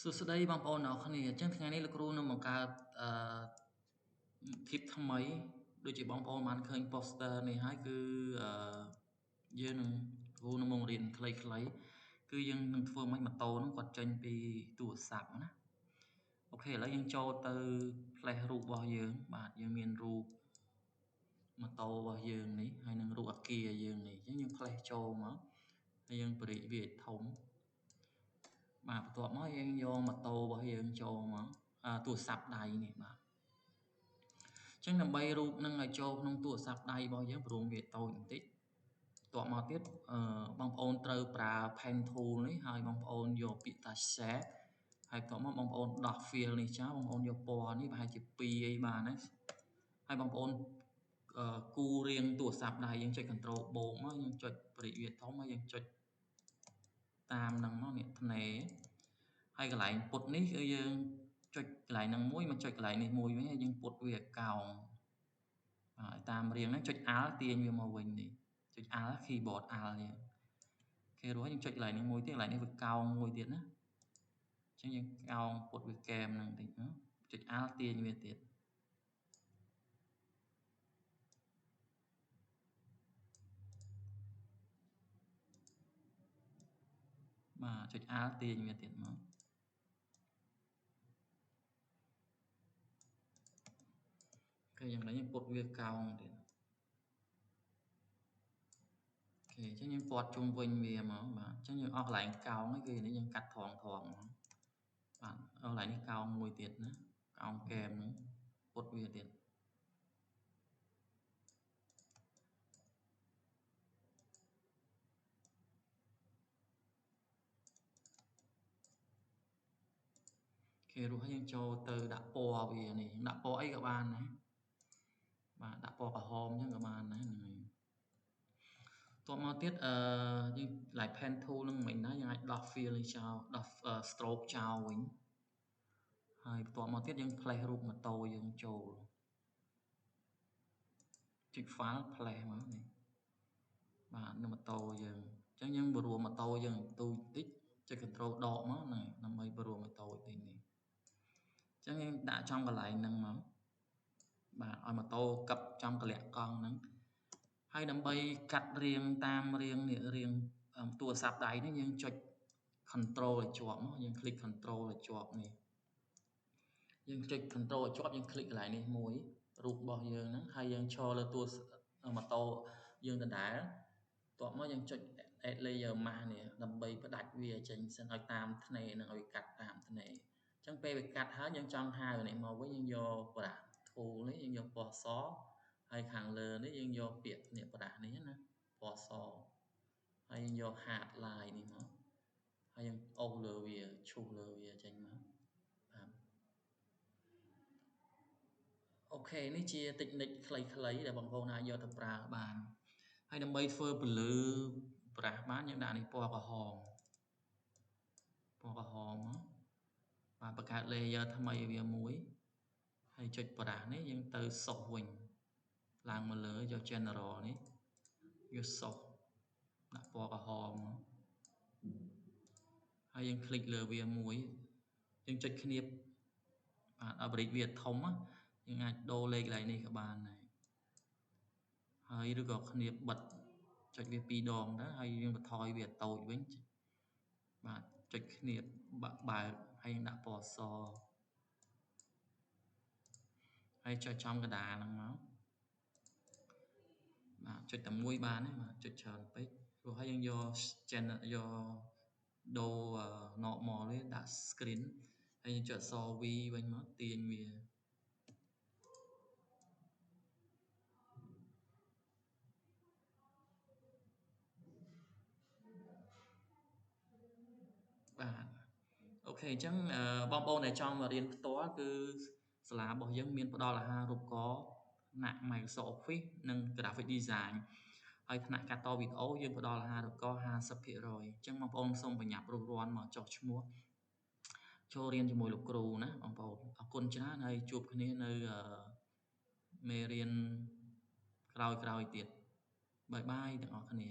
សួស្តីបងប្អូនអរគ្នាអញ្ចឹងថ្ងៃនេះលោកគ្រូនឹងបង្កើតធីបថ្មីដូចជាបងប្អូនបានឃើញ poster នេះហើយគឺយើងនឹងគ្រូនឹងបង្រៀនខ្លីៗគឺយើងនឹងធ្វើមិនម៉ូតូហ្នឹងគាត់ចេញពីទូរស័ព្ទណាអូខេឥឡូវយើងចូលទៅ flash រូបរបស់យើងបាទយើងមានរូបម៉ូតូរបស់យើងនេះហើយនឹងរូបអគារយើងនេះអញ្ចឹងយើង flash ចូលមកហើយយើងបរិយាវាធំបាទបន្ទាប់មកយើងយកម៉ូតូរបស់យើងចូលមកទូរស័ព្ទដៃនេះបាទអញ្ចឹងដើម្បីរូបនឹងឲ្យចូលក្នុងទូរស័ព្ទដៃរបស់យើងព្រោះវាតូចបន្តិចបន្ទាប់មកទៀតបងប្អូនត្រូវប្រើ pen tool នេះហើយបងប្អូនយកពាក្យថា shape ហើយបន្ទាប់មកបងប្អូនដោះ fill នេះចោលបងប្អូនយកពណ៌នេះប្រហែលជា2អីបានហើយហើយបងប្អូនគូរៀងទូរស័ព្ទដៃយើងចុច control បូកមកយើងចុចបរិយាវាធំហើយយើងចុចតាមនឹងមកនេះធ្នេហើយកន្លែងពុតនេះគឺយើងចុចកន្លែងហ្នឹងមួយមកចុចកន្លែងនេះមួយវិញហើយយើងពុតវាកោងបាទតាមរៀងហ្នឹងចុច Alt ទាញវាមកវិញនេះចុច Alt keyboard Alt យើងគេរួចយើងចុចកន្លែងនេះមួយទៀតកន្លែងនេះវាកោងមួយទៀតណាអញ្ចឹងយើងកោងពុតវាកែមហ្នឹងតិចចុច Alt ទាញវាទៀតបាទចុច Alt ទាញវាទៀតមកគេយ៉ាងនេះយើងពុតវាកោងទៀតអូខេអញ្ចឹងយើងពាត់ជុំវិញវាមកបាទអញ្ចឹងយើងអស់កន្លែងកោងហើយគឺនេះយើងកាត់ថងមកបាទកន្លែងនេះកោងមួយទៀតណាកោងកែមហ្នឹងពុតវាទៀតគេរួចហើយយើងចូលទៅដាក់ពណ៌វានេះដាក់ពណ៌អីក៏បានដែរបាទដាក់ពណ៌ក្រហមអញ្ចឹងក៏បានដែរហ្នឹងហើយតមកទៀតយើង like pen tool នឹងមិនណាយើងអាចដោះ fill នេះចោលដោះ stroke ចោលវិញហើយបន្ទាប់មកទៀតយើង place រូបម៉ូតូយើងចូលចុច file place មកនេះបាទនៅម៉ូតូយើងអញ្ចឹងយើងបរួម៉ូតូយើងទូចតិចចុច control ដកមកហ្នឹងដើម្បីបរួម៉ូតូតិចនេះអញ្ចឹងយើងដាក់ចំកន្លែងហ្នឹងមកបាទឲ្យម៉ូតូកັບចំកលាក់កង់ហ្នឹងហើយដើម្បីកាត់រៀងតាមរៀងនេះរៀងទូរស័ព្ទដៃនេះយើងចុច control ឲ្យជាប់មកយើង click control ឲ្យជាប់នេះយើងចុច control ឲ្យជាប់យើង click កន្លែងនេះមួយរូបរបស់យើងហ្នឹងហើយយើងឈរលើតួម៉ូតូយើងដដែលបន្ទាប់មកយើងចុច add layer mask នេះដើម្បីផ្ដាច់វាចេញសិនឲ្យតាមធ្នេនឹងឲ្យកាត់តាមធ្នេអញ្ចឹងពេលវាកាត់ហើយយើងចង់ហៅនេះមកវិញយើងយកប្រាស់ tool នេះយើងយកពណ៌សហើយខាងលើនេះយើងយកពាក្យនេះប្រាស់នេះណាពណ៌សហើយយើងយក hard line នេះមកហើយយើងអូសលើវាឈូសលើវាចេញមកបាទអូខេនេះជា technique ខ្លីៗដែលបងប្អូនអាចយកទៅប្រើបានហើយដើម្បីធ្វើពន្លឺប្រាស់បានយើងដាក់នេះពណ៌ក្រហមបាទបង្កើត layer ថ្មីវាមួយហើយចុចប្រាស់នេះយើងទៅសុសវិញឡើងមកលើយក general នេះយកសុសដាក់ពណ៌ក្រហមហើយយើង click លើវាមួយយើងចុចគ្នាបបាទឲ្យ bridge វាធំយើងអាចដូរលេខកន្លែងនេះក៏បានដែរហើយឬក៏គ្នាបិទចុចវា2ដងដែរហើយយើងបន្ថយវាតូចវិញបាទចុចគ្នាបើកហើយដាក់ពណ៌សហើយចុចចំកណ្ដាលហ្នឹងមកបាទចុចតែមួយបានទេបាទចុចច្រើនពេកព្រោះហើយយើងយក channel យកដូរ normal នេះដាក់ screen ហើយយើងចុចអក្សរ V វិញមកទាញវាបាទអូខេអញ្ចឹងបងប្អូនដែលចង់មករៀនផ្ទាល់គឺសាលារបស់យើងមានផ្ដល់អាហារូបករណ៍ថ្នាក់ Microsoft Office និង Graphic Design ហើយថ្នាក់កាត់តវីដេអូយើងផ្ដល់អាហារូបករណ៍ 50% អញ្ចឹងបងប្អូនសូមបញ្ញាប់រួសរាន់មកចុះឈ្មោះចូលរៀនជាមួយលោកគ្រូណាបងប្អូនអរគុណច្រើនហើយជួបគ្នានៅមេរៀនក្រោយៗទៀតបាយបាយទាំងអស់គ្នា